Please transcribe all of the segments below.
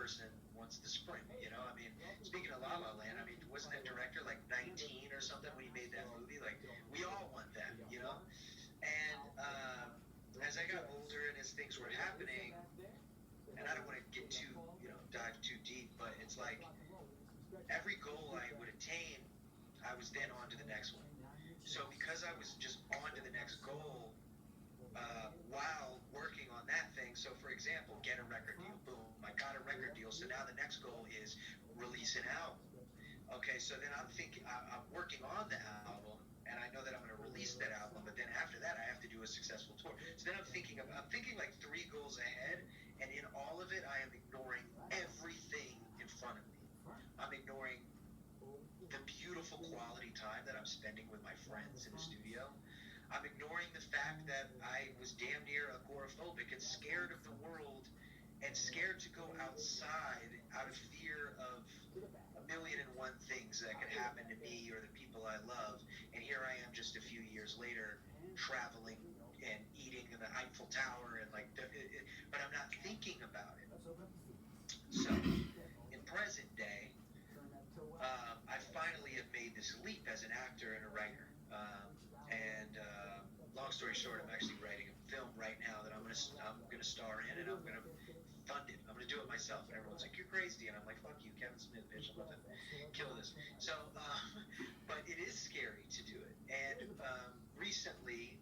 person wants the sprint. I mean, speaking of La La Land, I mean, wasn't that director like 19 or something when he made that movie? Like, we all want that. And as I got older and as things were happening, and I don't want to get too, dive too deep, but it's like every goal I would attain, I was then on to the next one. So because I was just on to the next goal while working on that thing, so for example, get a record deal, boom, I got a record deal, so now the next goal is release an album. Okay, so then I'm thinking, I'm working on the album, and I know that I'm going to release that album, but then after that, I have to do a successful tour. So then I'm thinking like 3 goals ahead, and in all of it, I am ignoring everything in front of me. I'm ignoring the beautiful quality time that I'm spending with my friends in the studio. I'm ignoring the fact that I was damn near agoraphobic and scared of the world and scared to go outside out of fear of 1,000,001 things that could happen to me or the people I love. And here I am just a few years later traveling and eating in the Eiffel Tower and but I'm not thinking about it. So in present day, I finally have made this leap as an actor and a writer. Long story short, I'm actually writing a film right now that I'm gonna star in, and I'm gonna fund it. I'm gonna do it myself. And everyone's like, "You're crazy," and I'm like, "Fuck you, Kevin Smith, bitch. I'm about to kill this." So, but it is scary to do it. And recently,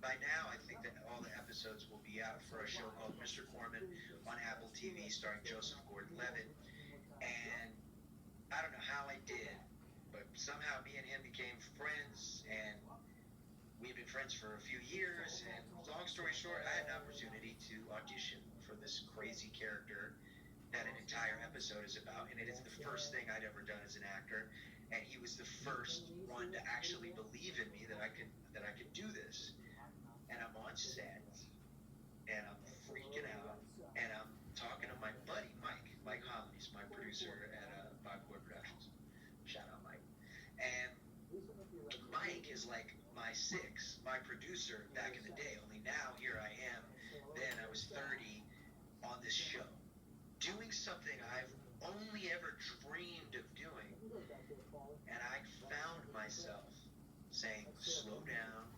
by now, I think that all the episodes will be out for a show called Mr. Corman on Apple TV, starring Joseph Gordon-Levitt. And I don't know how I did, but somehow me and him became friends, and we've been friends for a few years. And long story short, I had an opportunity to audition for this crazy character that an entire episode is about, and it is the first thing I'd ever done as an actor. And he was the first one to actually believe in me that I could do this. And I'm on set, and I'm freaking out, and I'm talking to my buddy Mike Holland. He's my producer at Bob Boy Productions. Shout out Mike. And Mike is like my producer back in the day. Only now here I am. Then I was 30 on this show, doing something I've only ever dreamed of doing. And I found myself saying, "Slow down,"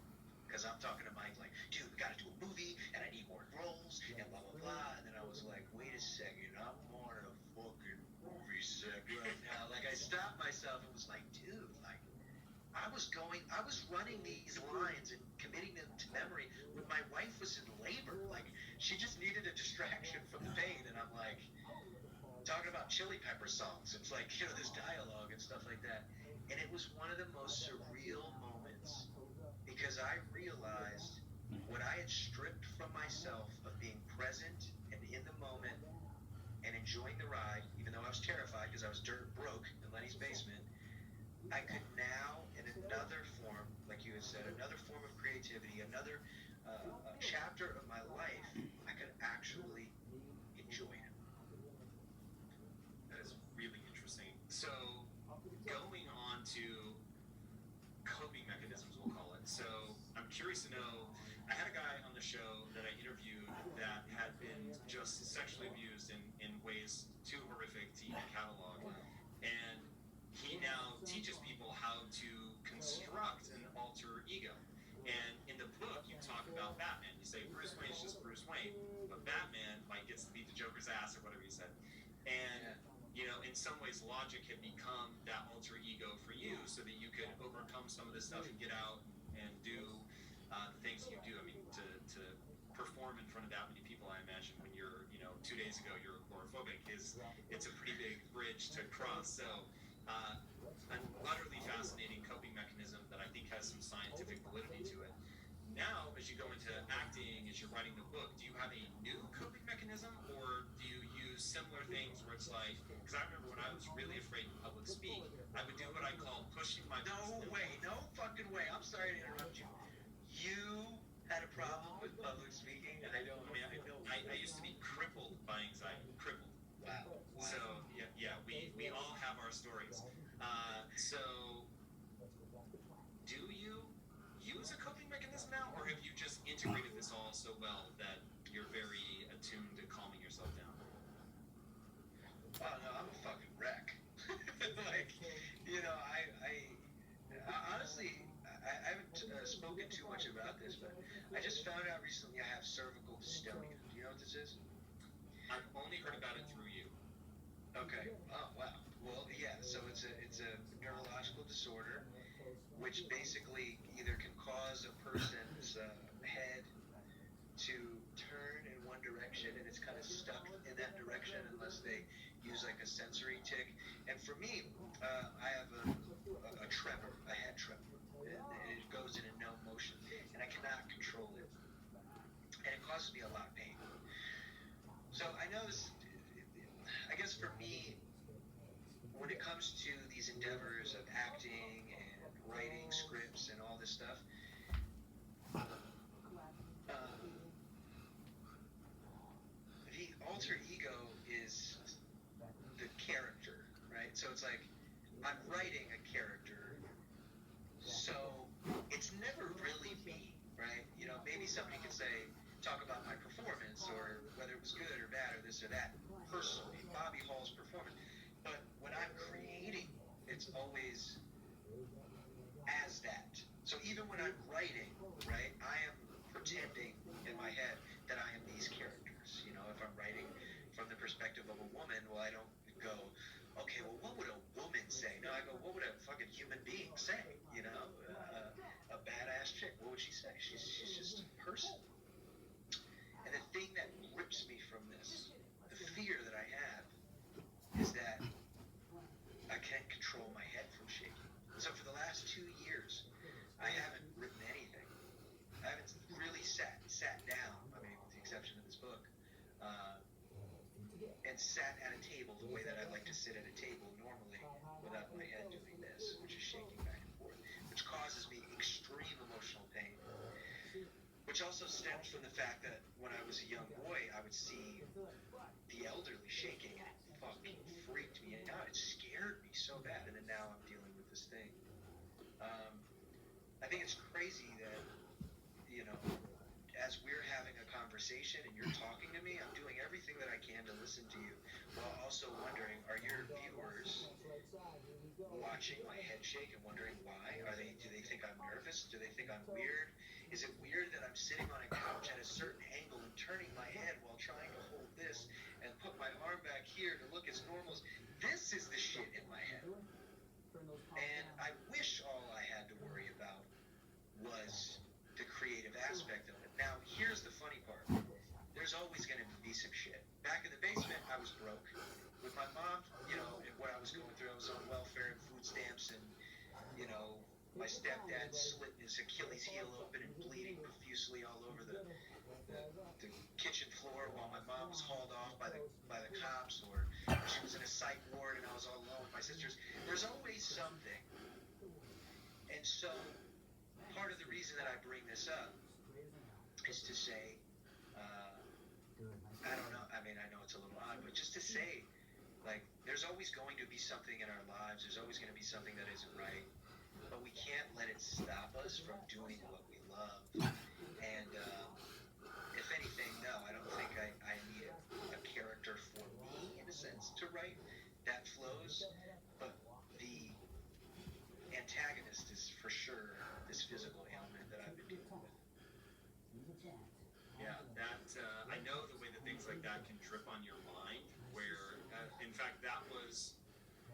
because I'm talking to Mike like, "Dude, we got to do a movie, and I need more roles, and blah blah blah." And then I was like, "Wait a second, I'm on a fucking movie set right now." Like, I stopped myself and was like, "Dude, like, I was running these lines and committing them to memory when my wife was in labor. Like, she just needed a distraction from the pain." And I'm like, talking about Chili Pepper songs. It's like, this dialogue and stuff like that. And it was one of the most surreal moments, because I realized what I had stripped from myself of being present and in the moment and enjoying the ride, even though I was terrified because I was dirt broke in Lenny's basement. I could now, in another form, like you had said, another form of creativity, another chapter of my life, I could actually enjoy it. That is really interesting. So, going on to coping mechanisms, we'll call it. So, I'm curious to know, I had a guy on the show that I interviewed that had been just sexually abused in ways too horrific to even catalog. And he now teaches people how to construct an alter ego. And in the book, you talk about Batman. You say Bruce Wayne is just Bruce Wayne, but Batman gets to beat the Joker's ass, or whatever you said. And in some ways, logic had become that alter ego for you, so that you could overcome some of this stuff and get out and do the things you do. I mean, to perform in front of that many people, I imagine, when you're 2 days ago you're agoraphobic, it's a pretty big bridge to cross. So an utterly fascinating coping mechanism that I think has some scientific validity to it. Now, as you go into acting, as you're writing the book, do you have a new coping mechanism, or do you use similar things where it's like, because I remember when I was really afraid to public speak, I would do what I call pushing my... No fucking way. I'm sorry to interrupt you. You had a problem with public speaking? I used to be crippled by anxiety. Crippled. Wow. So, yeah, we all have our stories. So, do you use a coping mechanism now, or have you just integrated this all so well that you're very attuned to calming yourself down? I just found out recently I have cervical dystonia. Do you know what this is? I've only heard about it through you. Okay. Oh wow. Well, yeah. So it's a neurological disorder, which basically either can cause a person's head to turn in one direction, and it's kind of stuck in that direction unless they use like a sensory tick. And for me, I have a tremor, a head tremor, and it goes in a no motion, and I cannot control it, and it causes me a lot of pain. So I know this. I guess for me, when it comes to these endeavors of acting and writing scripts and all this stuff, the alter ego is the character, right? So it's like I'm writing a character, so it's never really me, right? You know, maybe somebody could say, talk about my performance or whether it was good or bad or this or that, personally, Bobby Hall's performance. But when I'm creating, it's always as that. So even when I'm writing, right, I am pretending in my head that I am these characters. You know, if I'm writing from the perspective of a woman, well, I don't go, okay, well, what would a woman say? No, I go, what would a fucking human being say? You know, a badass chick, what would she say? She's just a person. And the thing that rips me from this, the fear that I have, is that I can't control my head from shaking. So for the last 2 years, I haven't written anything. I haven't really sat down, I mean, with the exception of this book, and sat at a table the way that I like to sit at a table normally without my head doing this, which is shaking back and forth, which causes me extreme emotional pain. Which also stems from the fact that when I was a young boy, I would see the elderly shaking, and it fucking freaked me out. It scared me so bad, and then now I'm dealing with this thing. I think it's crazy that, you know, as we're having a conversation and you're talking to me, I'm doing everything that I can to listen to you, while also wondering, are your viewers watching my head shake and wondering why? Do they think I'm nervous? Do they think I'm weird? Is it weird that I'm sitting on a couch at a certain angle and turning my head while trying to hold this and put my arm back here to look as normal as... This is the shit in my head. And I wish all I had to worry about was the creative aspect of it. Now, here's the funny part. There's always going to be some shit. Back in the basement, I was broke. With my mom, you know, and what I was going through, I was on welfare and food stamps, and, you know, my stepdad slit his Achilles heel open and bleeding profusely all over the kitchen floor while my mom was hauled off by the cops, or she was in a psych ward and I was all alone with my sisters. There's always something. And so part of the reason that I bring this up is to say, I don't know, I mean, I know it's a little odd, but just to say, like, there's always going to be something in our lives, there's always going to be something that isn't right, but we can't let it stop us from doing what we love. And if anything, no, I don't think I need a character for me, in a sense, to write that flows, but the antagonist is for sure this physical ailment that I've been dealing with. Yeah, that I know the way that things like that can trip on your mind, where, in fact, that was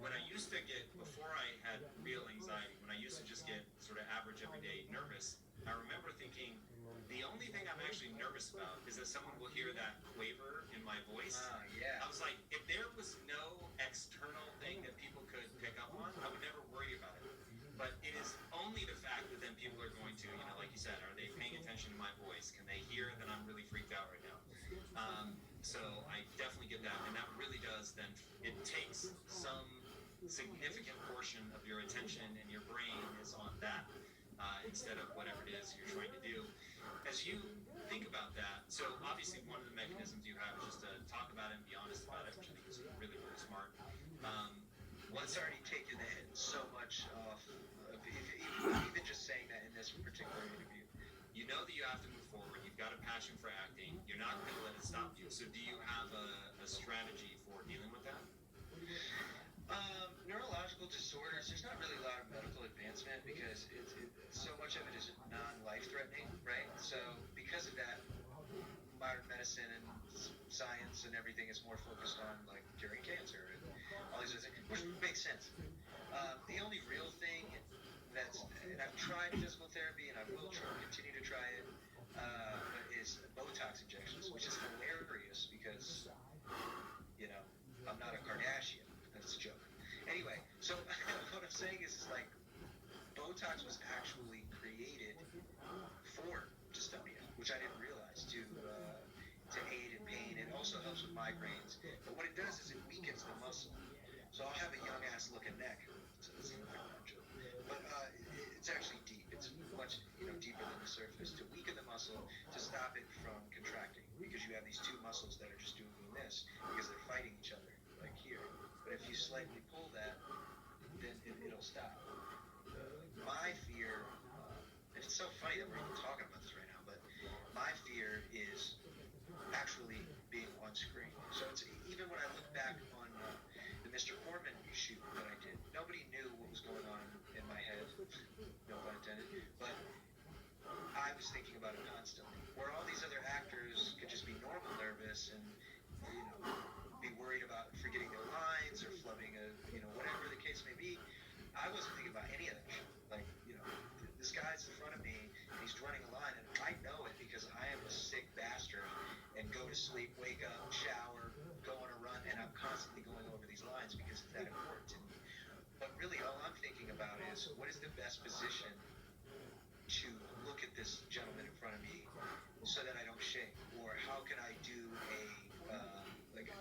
when I used to get, before I had real anxiety, when I used to just get sort of average everyday nervous, I remember thinking, the only thing I'm actually nervous about is that someone will hear that quaver in my voice. Yeah. I was like, if there was no external thing that people could pick up on, I would never worry about it. But it is only the fact that then people are going to, you know, like you said, are they paying attention to my voice? Can they hear that I'm really freaked out right now? So I definitely get that, and that really does then, it takes some significant portion of your attention, and your brain is on that instead of whatever it is you're trying to do. As you think about that, so obviously one of the mechanisms you have is just to talk about it and be honest about it, which I think is really, really smart. It's already taken the hit so much off, even just saying that in this particular interview. You know that you have to move forward. You've got a passion for acting. You're not going to let it stop you. So do you have a strategy for dealing with that? Neurological disorders, there's not really a lot of medical advancement because so much of it is non-life threatening, right? So medicine and science and everything is more focused on like curing cancer and all these other things, which makes sense. The only real thing and I've tried physical therapy and I will continue to try it, is Botox injections, which is hilarious because, you know, I'm not a Kardashian. That's a joke. Anyway, so what I'm saying is like Botox was actually created for dystonia, which I didn't realize, to aid in pain. It also helps with migraines. But what it does is it weakens the muscle. So I'll have a young ass looking neck. So it's not a joke. But it's actually deep. It's much deeper than the surface to weaken the muscle to stop it from contracting, because you have these two muscles that are just doing this because they're fighting each other like here. But if you slightly pull that, then it'll stop. My fear, and it's so funny that we're even talking about this right now, but my fear is actually being on screen. So it's even when I look back on the Mr. Corman shoot that I did, nobody knew what was going on in my head, no pun intended, but I was thinking about it constantly. Where all these other actors could just be normal nervous and be worried about forgetting their lines or flubbing whatever the case may be, I wasn't thinking about any of that shit. Like, this guy's in front of me and he's running a line and I know it because I am a sick bastard and go to sleep, wake up, shower, go on a run, and I'm constantly going over these lines because it's that important to me. But really all I'm thinking about is what is the best position to look at this gentleman in front of me so that I don't shake, or how can I do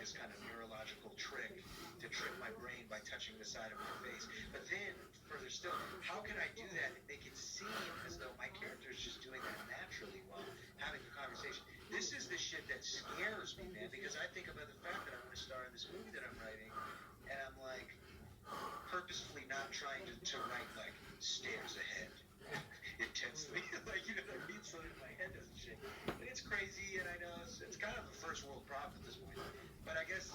this kind of neurological trick to trick my brain by touching the side of my face. But then further still, how can I do that and make it seem as though my character is just doing that naturally while having a conversation? This is the shit that scares me, man, because I think about the fact that I'm going to star in this movie that I'm writing, and I'm like purposefully not trying to write like stairs ahead intensely, like, you know what I mean, so that my head doesn't shake. And it's crazy, and I know it's kind of a first world problem at this point, but I guess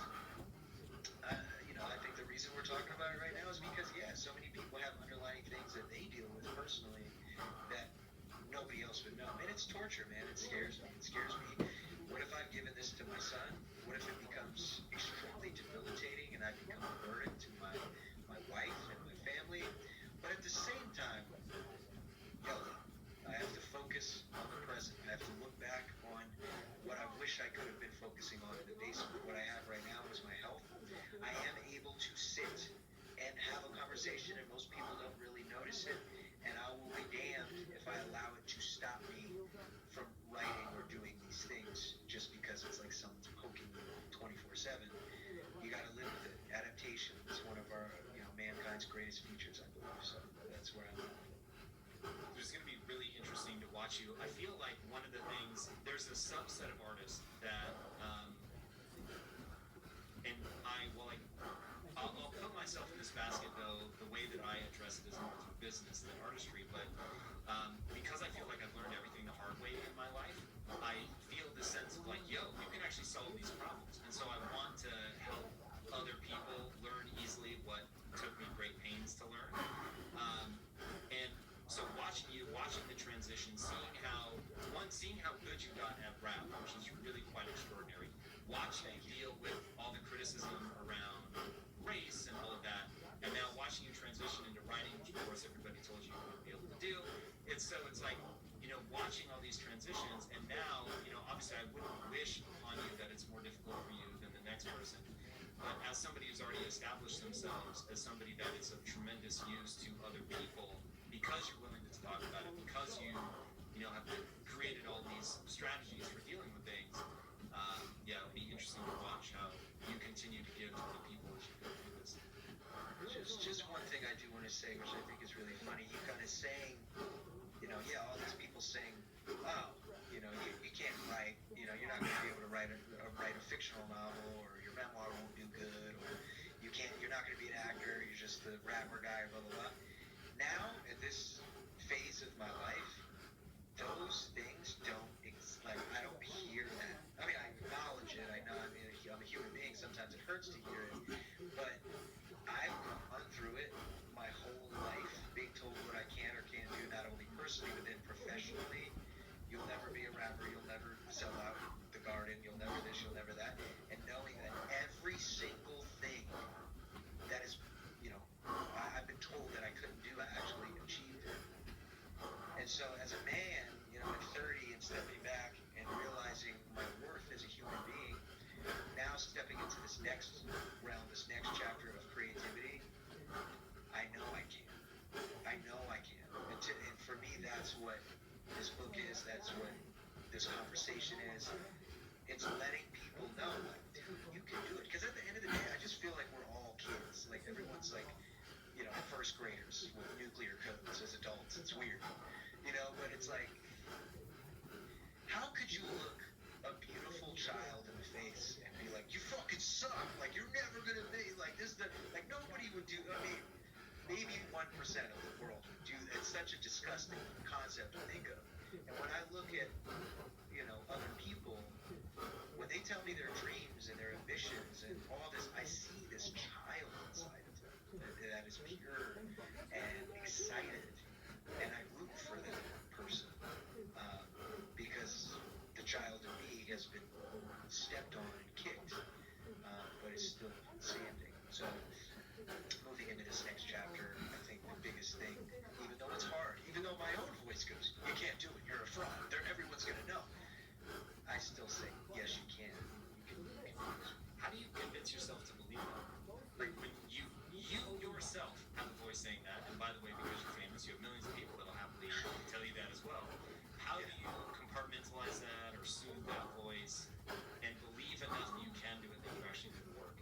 I think the reason we're talking about it right now is because so many people have underlying things that they deal with personally that nobody else would know. And it's torture, man. It scares me. What if I've given this to my son? What if it becomes extremely debilitating and I become a burden to my wife and my family? But at the same time, I have to focus on the present. I have to look back on what I wish I could have been focusing on in the basement. What I have right now is my health. I am able to sit and have a conversation, and most people don't really notice it. And I will be damned if I allow it to stop me from writing or doing these things just because it's like someone's poking you 24/7. You got to live with it. Adaptation is one of our, mankind's greatest features, I believe. So that's where I'm at. It's going to be really interesting to watch you. I feel like one of the things, there's a subset of artists that, and I'll put myself in this basket though, the way that I address it is more through business than artistry, but because I feel like I've learned everything the hard way in my life, I feel this sense of like, you can actually solve these problems. And so I want to help other people learn easily what took me great pains to learn. And so watching the transition, seeing how good you got at rap, which is really quite extraordinary. Watching you deal with all the criticism around race and all of that, and now watching you transition into writing, which of course everybody told you wouldn't be able to do. It's like, watching all these transitions, and now, obviously I wouldn't wish upon you that it's more difficult for you than the next person. But as somebody who's already established themselves as somebody that is of tremendous use to other people, because you're willing to talk about it, because you have created all these strategies for dealing with things, it'll be interesting to watch how you continue to give to other people as you go through this. Just one thing I do want to say, which I think is really funny, you kind of saying, all these people saying, oh, you can't write, you're not going to be able to write a fictional novel, or your memoir won't do good, or you're not going to be an actor, you're just the rapper guy, blah, blah, blah. Now, at this phase of my life, those things I don't hear that. I mean, I acknowledge it, I know I'm a human being, sometimes it hurts to hear it, but I've gone through it my whole life, being told what I can or can't do, not only personally, but then professionally. You'll never be a rapper, you'll never sell out the Garden, this next realm, this next chapter of creativity, I know I can. I know I can. And for me, that's what this book is. That's what this conversation is. It's letting people know, like, dude, you can do it. Because at the end of the day, I just feel like we're all kids. Like, everyone's like, first graders with nuclear codes as adults. It's weird, but it's like, how could you look a beautiful child in the face and be like, you fucking suck, like, you're never gonna be, like, nobody would do, maybe 1% of the world would do that. It's such a disgusting concept to think of. And when I look at, other people, when they tell me their dreams and their ambitions and all this, I see this child inside of them that is pure and excited, and I root for that person because the child in me has been stepped on and kicked, but is still standing. So moving into this next chapter, I think the biggest thing, even though it's hard, even though my own voice goes, you can't do it, you're a fraud, everyone's going to know, I still say, yes, you can. How do you convince yourself to believe that? Like, when you yourself have a voice saying that, and by the way, because you're famous, you have millions of people that'll happily tell you that as well. How do you compartmentalize that or soothe that voice and believe enough that you can do it, that you actually do the work?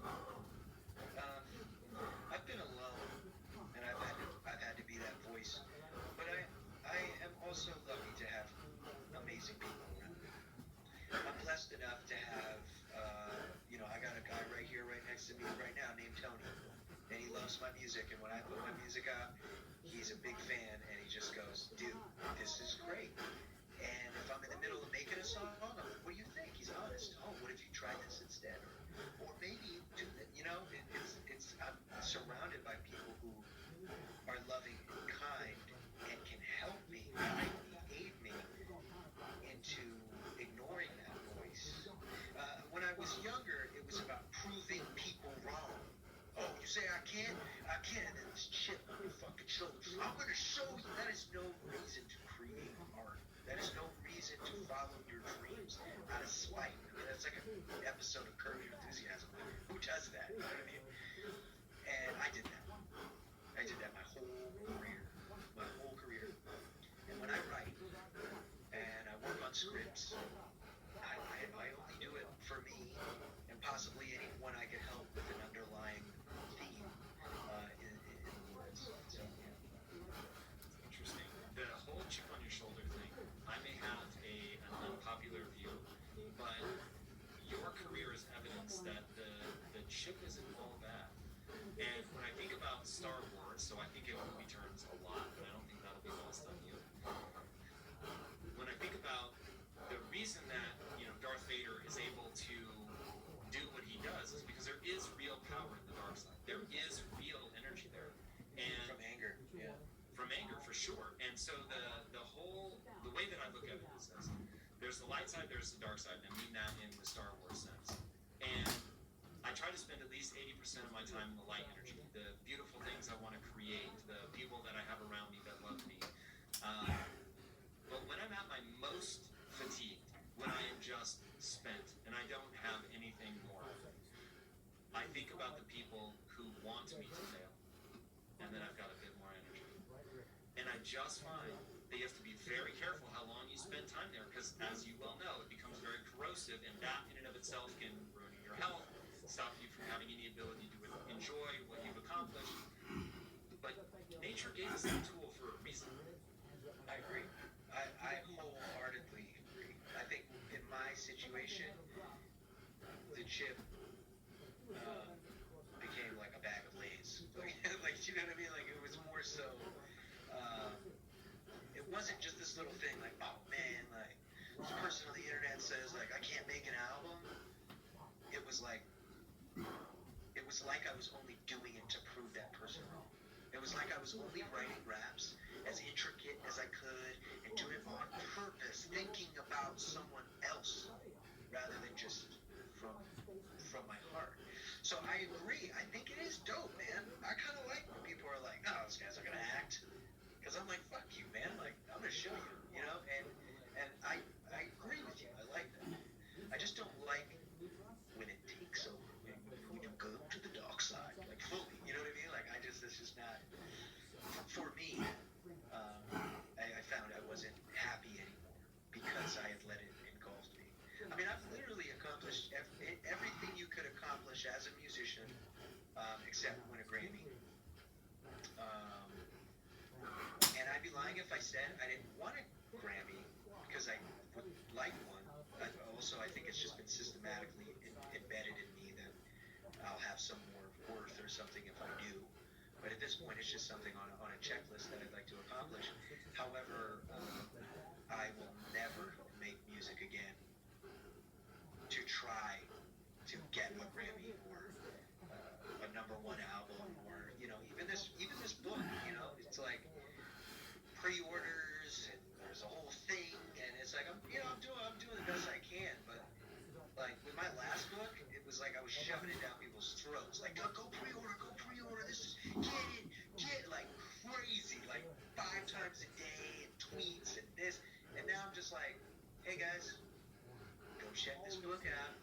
I've been alone, and I've had to be that voice, but I am also lucky to have amazing people around me. I'm blessed enough to have, I got a guy right here, right next to me right now named Tony, and he loves my music, and when I put my music out, he's a big fan, and he just goes, dude, this is great. And if I'm in the middle of making a song, I'm like, what do you think? He's honest. Oh, what if you try this instead? Or maybe do that, I'm surrounded by people who are loving and kind and can help me, guide me, aid me into ignoring that voice. When I was younger, it was about proving people wrong. Oh, you say I can't, and then this chip on your fucking shoulder. I'm going to show you. That is no reason to create art. That is no reason to follow your dreams out of spite. I mean, that's like an episode of Curb Your Enthusiasm. Who does that? You know what I mean? And I did that. I did that my whole career. And when I write and I work on scripts, I only do it for me and possibly anyone I can help with an underlying theme in the words. So, Interesting. The whole chip on your shoulder thing, I may have an unpopular view, but your career is evidence that the chip isn't all bad. And when I think about Star Wars, so I think in movie terms a lot, but I don't think that'll be lost on you. When I think about the reason that, Darth Vader is able to do what he does is because there is real power in the dark side. There is real energy there. And from anger, yeah. From anger, for sure. And so the way that I look at it is as there's the light side, there's the dark side, and I mean that in the Star Wars sense. And I try to spend at least 80% of my time in the light energy, the beautiful things I want to create, the people that I have around me that love me. But when I'm at my most fatigued, when I am just spent and I don't have anything more, I think about the people who want me to fail, and then I've got a bit more energy. And I just find that you have to be very careful how long you spend time there, because as you well know, it becomes very corrosive, and that in and of itself can ruin your health, stop you from having any ability to enjoy what you've accomplished. But nature gave us that tool for a reason. I agree. I wholeheartedly agree. I think in my situation, the chip became like a bag of Lay's. Like, you know what I mean? Like, it was more so, it wasn't just this little thing like, oh man, like, this person on the internet says, like, I can't make an album. It was like I was only doing it to prove that person wrong. It was like I was only writing raps as intricate as I could and doing it on purpose, thinking about someone else rather than just from my heart. So I agree. I think it is dope, man. I kind of like when people are like, "Oh, this guy's not gonna act," because I'm like, "Fuck you, man! Like, I'm gonna show you, you know." And I agree with you. I like that. I just don't like when it takes over. everything you could accomplish as a musician, except win a Grammy. Um, and I'd be lying if I said I didn't want a Grammy because I would like one. I think it's just been systematically embedded in me that I'll have some more worth or something if I do. But at this point, it's just something on a checklist that I'd like to accomplish. However, I will never make music again to try to get a Grammy or a #1 album, or even this book. It's like pre-orders and there's a whole thing, and it's like I'm doing the best I can, but like with my last book, it was like I was shoving it down people's throats, like go pre-order, this is get it, like crazy, like 5 times a day and tweets and this, and now I'm just like, hey guys, go check this book out,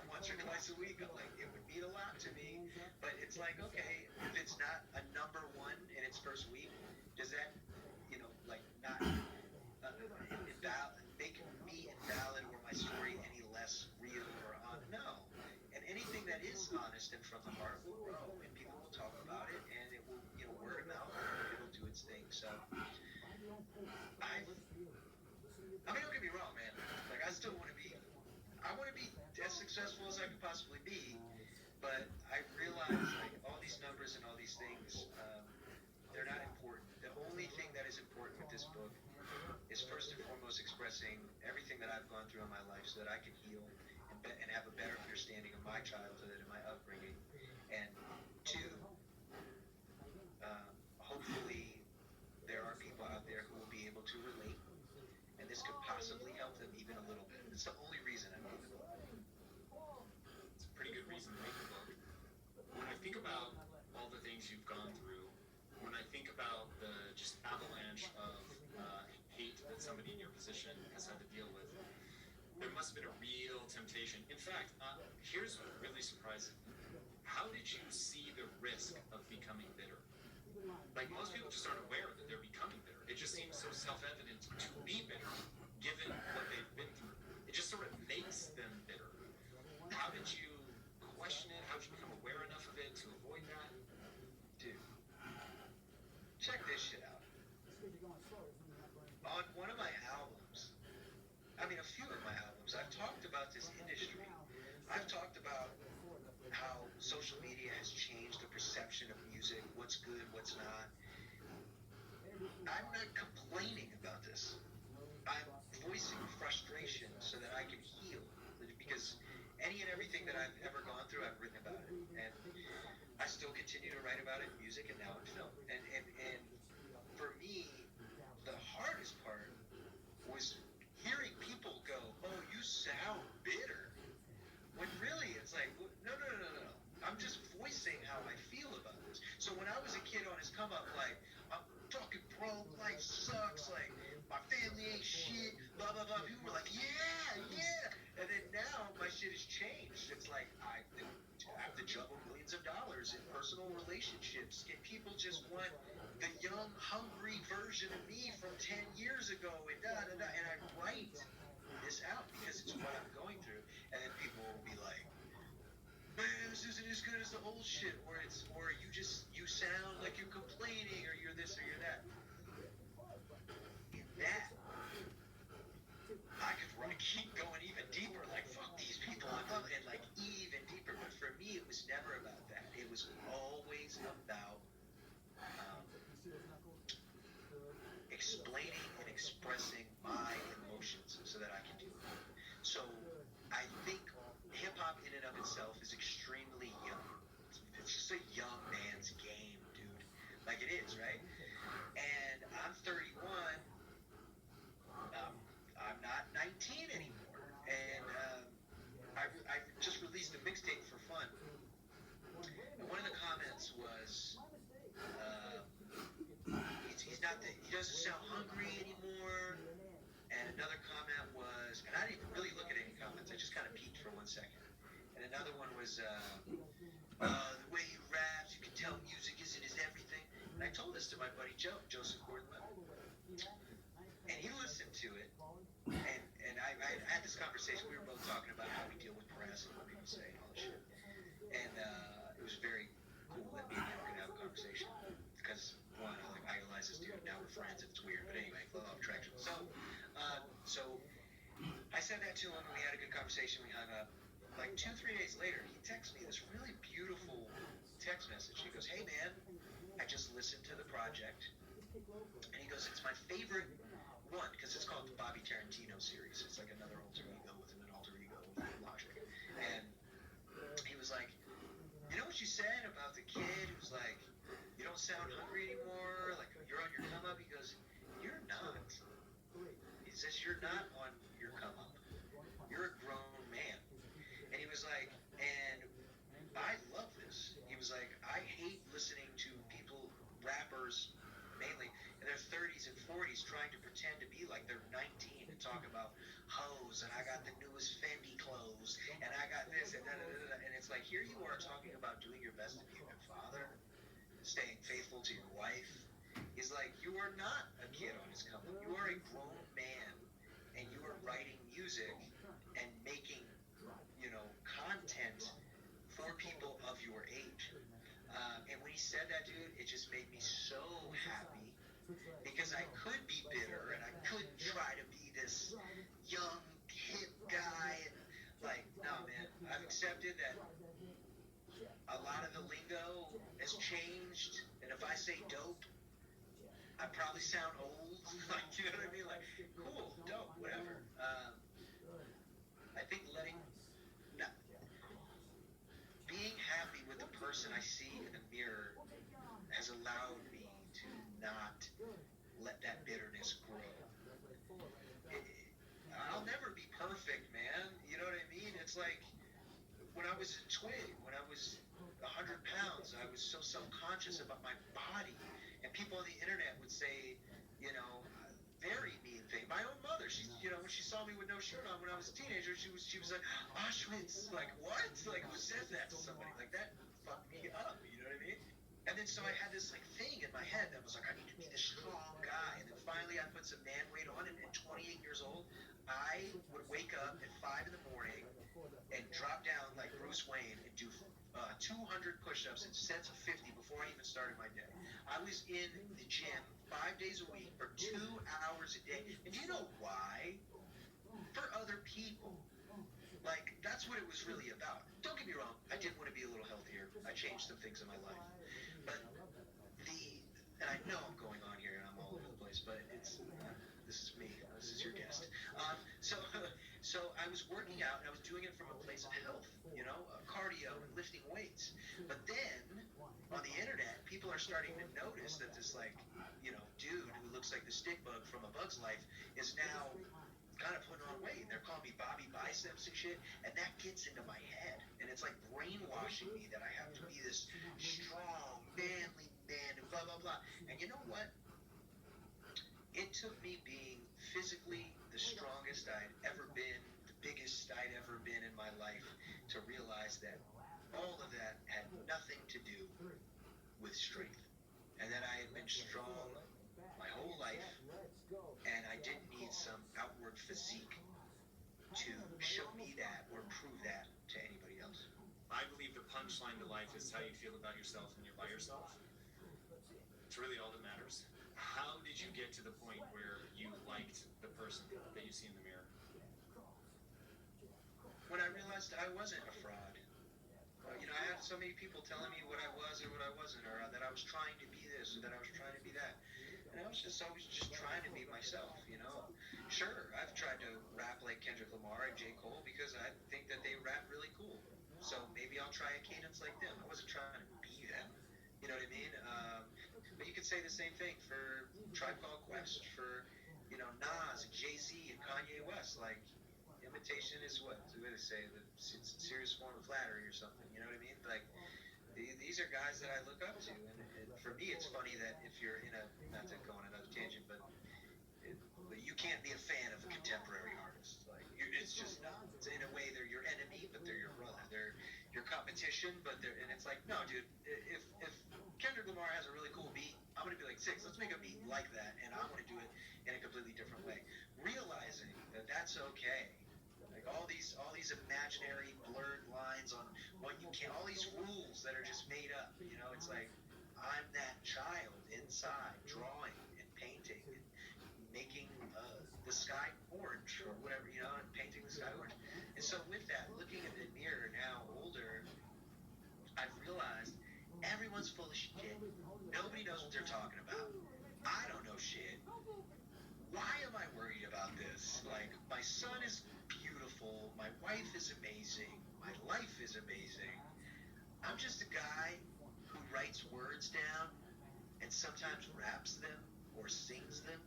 once or twice a week. I'm like, it would mean a lot to me, but it's like, okay, if it's not a #1 in its first week, does that, like not make me invalid or my story any less real or on? No. And anything that is honest and from the heart will grow, and people will talk about it, and it will, word of mouth, it'll do its thing. So, I mean, don't get me wrong, man. Like, I want to be as successful as I could possibly be, but I realize, like, all these numbers and all these things, they're not important. The only thing that is important with this book is first and foremost expressing everything that I've gone through in my life so that I can heal and have a better understanding of my childhood and my upbringing. And two, hopefully there are people out there who will be able to relate, and this could possibly help them even a little bit. It's the only reason I made the book. It's a pretty good reason to make the book. When I think about all the things you've gone through, when I think about the just avalanche of hate that somebody in your position has had to deal with, there must have been a real temptation. In fact, here's what really surprising. How did you see the risk of becoming bitter? Like, most people just aren't aware that they're becoming bitter. It just seems so self-evident to be bitter, given what they've been through. It just sort of makes them bitter. How did you question it? How did you become aware enough of it to avoid that? Dude, check this shit out. On one of my albums, a few of my albums, I've talked about this industry. I've talked about how social media has changed the perception of music, what's good, what's not. I'm not complaining about this. I'm voicing frustration so that I can heal. Because any and everything that I've ever gone through, I've written about it. And I still continue to write about it in music and now in film. And for me, the hardest part was hearing people go, oh, you sound bitter. When really it's like, no. I'm just voicing how I feel about this. So when I was a kid on his come up, like, I'm fucking broke, life sucks, like, my family ain't shit, blah, blah, blah. People were like, yeah. And then now my shit has changed. It's like, I have to juggle millions of dollars in personal relationships, and people just want the young, hungry version of me from 10 years ago, and da-da-da. And I write this out because it's what I'm going through. And then people will be like, man, this isn't as good as the old shit, or you sound like you're complaining, or you're this or you're that. In that, I could keep going even deeper, like, fuck these people, and like even deeper. But for me, it was never about that. It was always about explaining and expressing my emotions so that I can do it. So I think hip-hop in and of itself is extremely young. It's just a young man's game, dude. Like, it is, right? And I'm 31. I'm not 19 anymore. And I just released a mixtape for fun. And one of the comments was, he doesn't sound hungry anymore. And another comment was, and I didn't even really look at any comments, I just kind of peeked for 1 second. And another one was, the way he raps, you can tell music isn't his everything. And I told this to my buddy Joseph Gordon-Levitt. And he listened to it, and I had this conversation. We were both talking about how we deal with press and what people said that to him, and we had a good conversation. We hung up. Like 2-3 days later, he texts me this really beautiful text message. He goes, "Hey man, I just listened to the project," and he goes, "It's my favorite one because it's called the Bobby Tarantino series. It's like another alter ego within an alter ego with Logic." And he was like, "You know what you said about the kid who's like, you don't sound hungry anymore, like you're on your come up?" He goes, "You're not." He says, "You're not on your come up. You're a grown man." And he was like, "And I love this." He was like, "I hate listening to people, rappers mainly, in their 30s and 40s trying to pretend to be like they're 19 and talk about hoes and I got the newest Fendi clothes and I got this and da-da-da-da." And it's like, here you are talking about doing your best to be a good father, staying faithful to your wife. He's like, you are not a kid on his come up. You are a grown man and you are writing music and making, content for people of your age. And when he said that, dude, it just made me so happy because I could be bitter and I could try to be this young, hip guy. And like, no, man, I've accepted that a lot of the lingo has changed. And if I say dope, I probably sound old. Like, you know what I mean? Like, cool, dope, whatever. I think being happy with the person I see in the mirror has allowed me to not let that bitterness grow. I'll never be perfect, man. You know what I mean? It's like when I was a twig, when I was 100 pounds, I was so self-conscious about my body. And people on the internet would say, very mean thing. My own mother, when she saw me with no shirt on when I was a teenager, she was like, Auschwitz. Like, what? Like, who says that to somebody? Like, that fucked me up. You know what I mean? And then so I had this like thing in my head that was like, I need to be this strong guy. And then finally I put some man weight on, and at 28 years old, I would wake up at 5 in the morning and drop down like Bruce Wayne and do 200 push-ups in sets of 50 before I even started my day. I was in the gym 5 days a week for 2 hours a day. And do you know why? For other people. Like, that's what it was really about. Don't get me wrong, I did want to be a little healthier. I changed some things in my life. But and I know I'm going on here and I'm all over the place, but this is me. This is your guest. So I was working out and I was doing it from a place of health, cardio and lifting weights. But then on the internet, people are starting to notice that this dude who looks like the stick bug from A Bug's Life is now kind of putting on weight. They're calling me Bobby Biceps and shit, and that gets into my head, and it's like brainwashing me that I have to be this strong, manly man, and blah blah blah. And you know what? It took me being physically the strongest I'd ever been, the biggest I'd ever been in my life, to realize that all of that had nothing to do with strength, and that I had been strong my whole life, and I didn't need some outward physique to show me that or prove that to anybody else. I believe the punchline to life is how you feel about yourself when you're by yourself. It's really all that matters. How did you get to the point where you liked the person that you see in the mirror? When I realized I wasn't a fraud. I had so many people telling me what I was or what I wasn't, or that I was trying to be this or that I was trying to be that. And I was just always just trying to be myself, Sure, I've tried to rap like Kendrick Lamar and J. Cole because I think that they rap really cool. So maybe I'll try a cadence like them. I wasn't trying to be them. You know what I mean? But you could say the same thing for Tribe Called Quest, for, Nas and Jay-Z and Kanye West. Like, imitation is what they say, the serious form of flattery or something. You know what I mean? Like, these are guys that I look up to, and for me, it's funny that if you're not to go on another tangent, but you can't be a fan of a contemporary artist. Like, it's just not. It's, in a way, they're your enemy, but they're your brother. They're your competition, and it's like, no, dude. If Kendrick Lamar has a really cool beat, I'm gonna be like, Six, let's make a beat like that, and I want to do it in a completely different way. Realizing that that's okay. Like all these imaginary blurred lines on what you can, all these rules that are just made up. It's like I'm that child inside, drawing and painting and making the sky orange or whatever, and painting so with that, looking in the mirror now, older, I've realized everyone's full of shit. Nobody knows what they're talking about. I don't know shit. Why am I worried about this? Like, my son is beautiful. My wife is amazing. My life is amazing. I'm just a guy who writes words down and sometimes raps them or sings them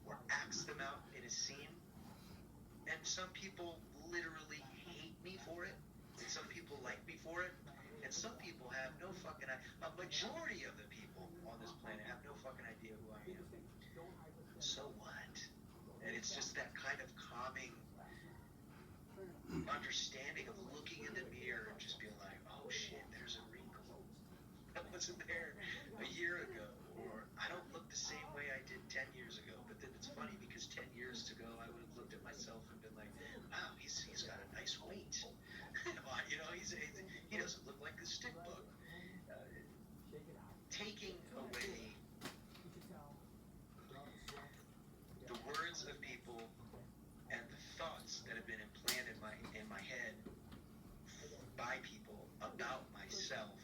or acts them out in a scene. And some people literally hate me for it, and some people like me for it, and some people have no fucking idea. A majority of the people on this planet have no fucking idea who I am. So what? And it's just that kind of calming understanding of looking in the mirror and just being like, oh shit, there's a wrinkle that wasn't there a year ago, or I don't look the same way I did 10 years ago. But then it's funny because 10 years ago I would have looked at myself and been like, wow, he's got a nice weight. You know, he doesn't look like a stick bug. Taking away the words of people and the thoughts that have been implanted in my head by people about myself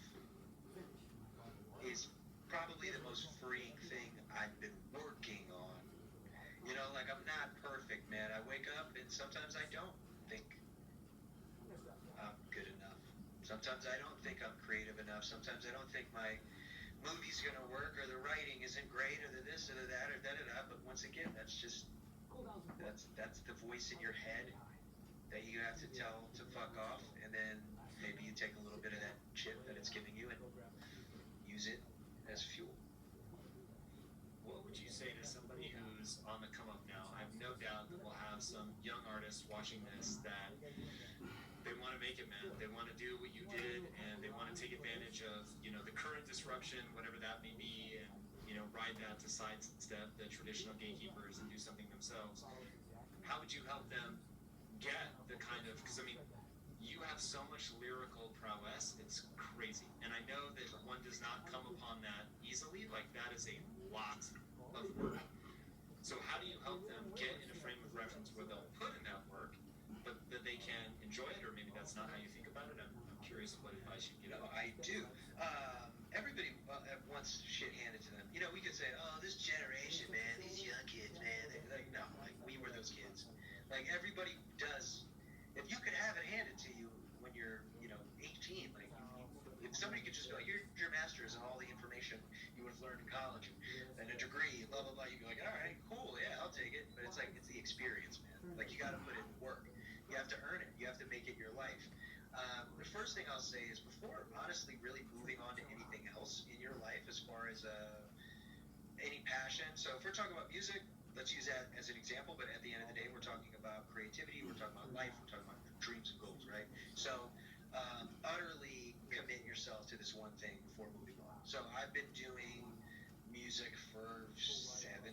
is probably the most freeing thing I've been working on. You know, like, I'm not perfect, man. I wake up and sometimes I don't think I'm good enough. Sometimes I don't think I'm creative enough. Sometimes I don't think my movie's gonna work, or the writing isn't great, or the this or the that or da-da-da. But once again, that's the voice in your head that you have to tell to fuck off, and then maybe you take a little bit of that shit that it's giving you and use it as fuel. What would you say to somebody who's on the come up now? I have no doubt that we'll have some young artists watching this that they want to make it, man. They want to do what you did, and they want to take advantage of, you know, the current disruption, whatever that may be, and, you know, ride that to sidestep the traditional gatekeepers and do something themselves. How would you help them get the kind of, because I mean, you have so much lyrical prowess, it's crazy. And I know that one does not come upon that easily. Like, that is a lot of work. So how do you help them get in a frame of reference where they'll put in that work, but that they can enjoy it? Or maybe that's not how you think about it. I'm curious what advice you give. No, I do. Everybody wants shit handed to them. You know, we could say, oh, this generation, man, these young kids, man. Like, no, like, we were those kids. Like, everybody does. If you could have it handed to you when you're, you know, 18, like, if somebody could just go, here's your master's and all the information you would have learned in college and a degree, blah, blah, blah, you'd be like, all right, cool, yeah, I'll take it. But it's like, it's the experience, man. Like, you got to put in work. You have to earn it. You have to make it your life. The first thing I'll say is, before honestly really moving on to anything else in your life as far as any passion, so if we're talking about music, let's use that as an example, but at the end of the day, we're talking about creativity, we're talking about life, we're talking about dreams and goals, right? So utterly commit yourself to this one thing before moving on. So I've been doing music for 17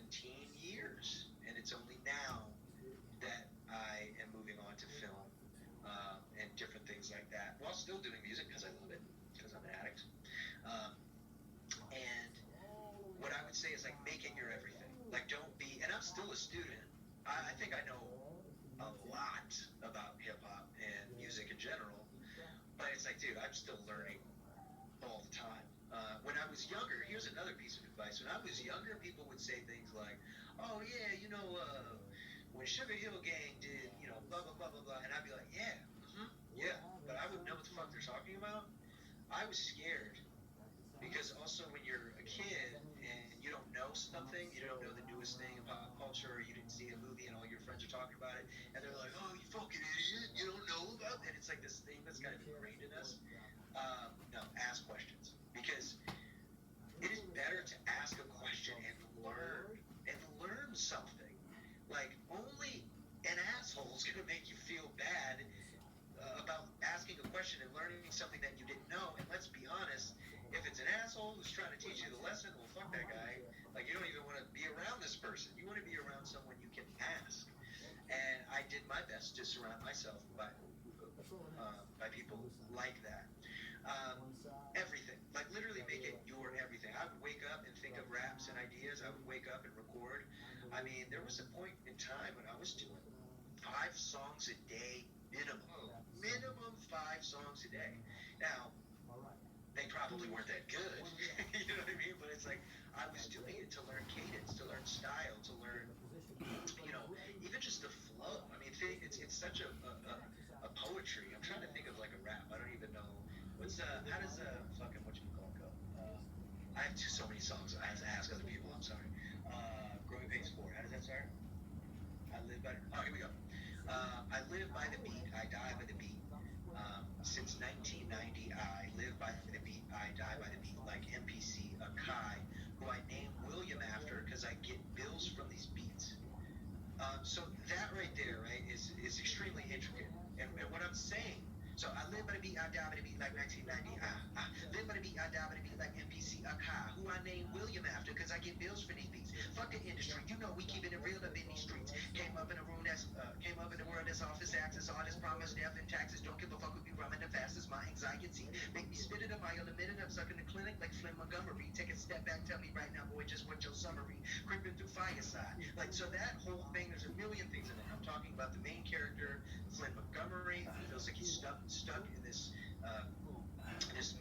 years, and it's only now that I am moving on to film and different things like that, while still doing music because I love it, because I'm an addict. And what I would say is, like, make it your everything. Like, don't be, and I'm still a student. I think I know a lot about hip-hop and music in general, but it's like, dude, I'm still learning all the time. When I was younger, here's another piece of advice. When I was younger, people would say things like, oh yeah, you know, when Sugar Hill Gang did, you know, blah, blah, blah, blah, blah, and I'd be like, yeah, yeah, but I wouldn't know what the fuck they're talking about. I was scared, because also when you're a kid and you don't know something, you don't know the newest thing about culture, or you didn't see a movie and all your friends are talking about it, and they're like, oh, you fucking idiot, you don't know about it. And it's like this thing that's kind of ingrained in us. No, ask questions, because it is better to ask a question and learn something. Like, only an asshole is going to make you feel bad about asking a question and learning something that you didn't know. And let's be honest, if it's an asshole who's trying to teach you the lesson, well, fuck that guy. Like, you don't even want to be around this person. You want to be around someone you can ask. And I did my best to surround myself by people like that. Everything. Like, literally make it your everything. I would wake up and think of raps and ideas. I would wake up and record. I mean, there was a point in time when I was doing 5 songs a day minimum. 5 songs a day. Now, they probably weren't that good, you know what I mean? But it's like, I was doing it to learn cadence, to learn style, to learn, even just the flow. I mean, it's such a poetry. I'm trying to think of like a rap. I don't even know. How does fucking whatchamacallit go? I have so many songs. I have to ask other people. I'm sorry. Growing Pains 4. How does that start? I live by. Oh, here we go. I live by the beat. I die by the beat. Since 1990, I live by the beat. I die by the beat. Like MPC Akai, who I named William after because I get bills from these beats. So that right there, right, is extremely intricate. And what I'm saying. So I live by the beat, I die by the beat like 1990. I live by the beat, I die by the beat like MPC Akai, who I named William after because I get bills for these beats. Fuck the industry, you know we keeping it real up in these streets. Came up in a world that's office access, artist promise, death and taxes. Don't give a fuck if you running the fastest. My anxiety make me spit it up. I'll admit it. I'm stuck in the clinic like Flynn Montgomery. Take a step back, tell me right now, boy, just what your summary. Creeping through fireside. Like, so that whole thing, there's a million things in it. I'm talking about the main character, Flynn Montgomery, who feels like he's stuck in this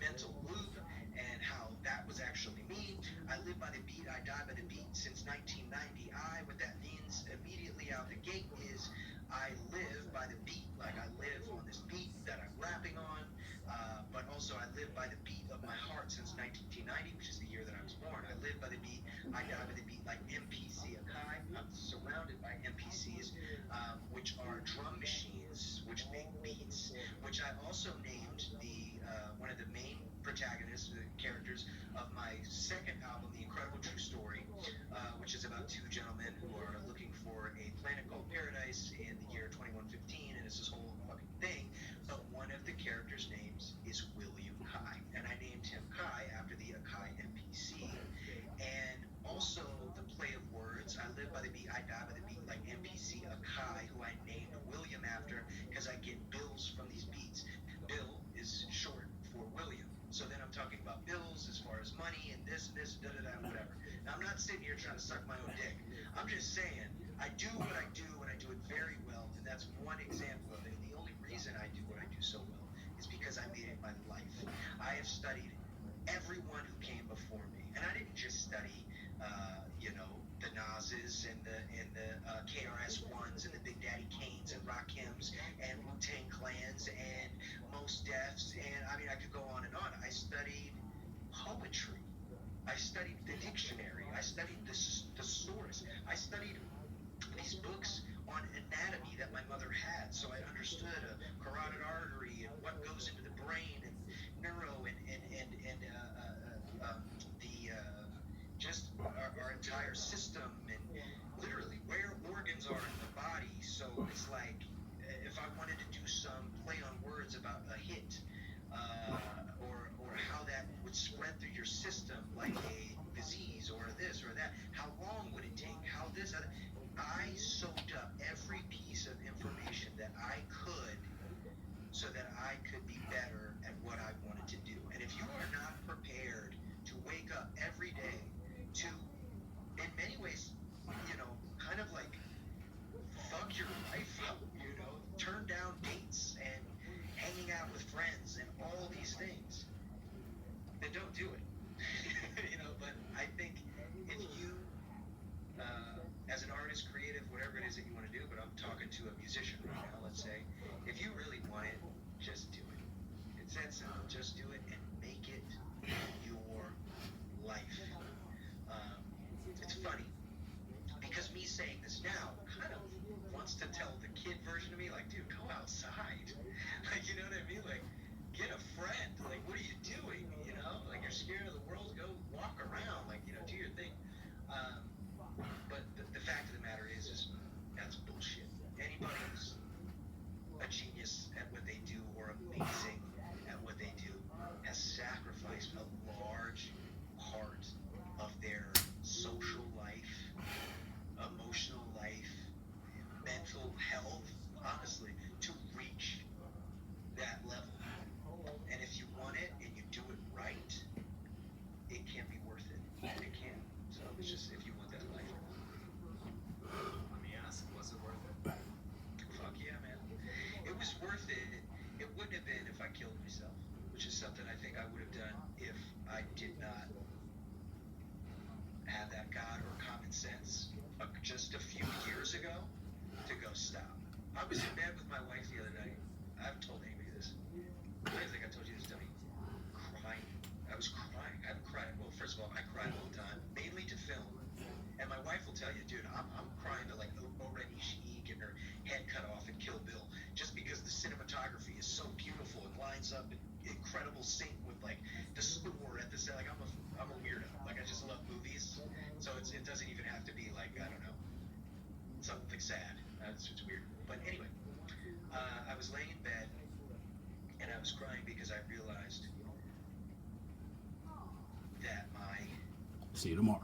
mental loop, and how that was actually me. I live by the beat, I die by the beat since 1990. What that means immediately out the gate is I live by the beat, like I live on this beat that I'm rapping on, but also I live by the beat of my heart since 1990, which is the year that I was born. I live by the beat, I die by the beat like MPC Akai. I'm surrounded by MPCs, which are drum machines, which make beats, which I also named one of the main protagonists, the characters of my second album, The Incredible True Story, which is about 2 gentlemen who are looking for a planet called Paradise in the year 2115, and it's this whole fucking thing. But one of the characters' names is William Kai, and I named him Kai after the Akai MPC. And also the play of words, I live by the beat, I die by the beat, like MPC Akai, who I named William after because I get bills from these beats. Bill is short for William. So then I'm talking about bills as far as money and this, da-da-da, whatever. Now, I'm not sitting here trying to suck my own dick. I'm just saying, I do what I do, and I do it very well, and that's one example of it. And the only reason I do what I do so well is because I made it my life. I have studied everyone who came before me, and I didn't just study, the Nas's and the KRS-Ones and the Big Daddy Kanes and Rakims and Wu-Tang Clans and Mos Defs, and I mean I could go on and on. I studied poetry. I studied the dictionary. I studied the thesaurus. I studied these books on anatomy that my mother had, so I understood a carotid artery and what goes into the brain and neuro and just our entire system and literally where organs are in the body. So it's like if I wanted to do some play on words about a hit, or how that would spread through your system like a disease or this or that, how long would it take, how this, I soaked up every piece of information that I could so that I could be better at what I wanted to do. And if you are not prepared to wake up every day to, in many ways, kind of like fuck your life up, turn down dates and hanging out with friends and all these things, then don't do it. But I think if you, as an artist, creative, whatever it is that you want to do, but I'm talking to a musician right now, let's say, if you really want it, just do it. It's that simple. Just do it and make it your life. It's funny because me saying this now kind of wants to tell the kid version of me, like, dude, go outside. Like, you know what I mean? Like, get a friend. Like, what are you doing? Like, you're scared of the world. Go walk around. Like, do your thing. But the fact of the matter is that's bullshit. Anybody who's a genius at what they do or amazing at what they do has sacrificed a large part of their social life, emotional life, mental health, honestly, to reach that level. And if you want it and you do it right, have been if I killed myself, which is something I think I would have done if I did not have that God or common sense just a few years ago to go stop. I was in bed with my wife the other night. I haven't told anybody this. I think I told you this, Debbie. Crying. I was crying. I haven't cried. Well, first of all, I cry all the time, mainly to film. And my wife will tell you, dude, I'm crying to like Oren Ishii getting her head cut off in Kill Bill, just because the cinematography is so beautiful and lines up in incredible sync with like the score at the set. Like I'm a weirdo. Like I just love movies, so it doesn't even have to be like, I don't know, something sad. It's weird. But anyway, I was laying in bed and I was crying because I realized that my See you tomorrow.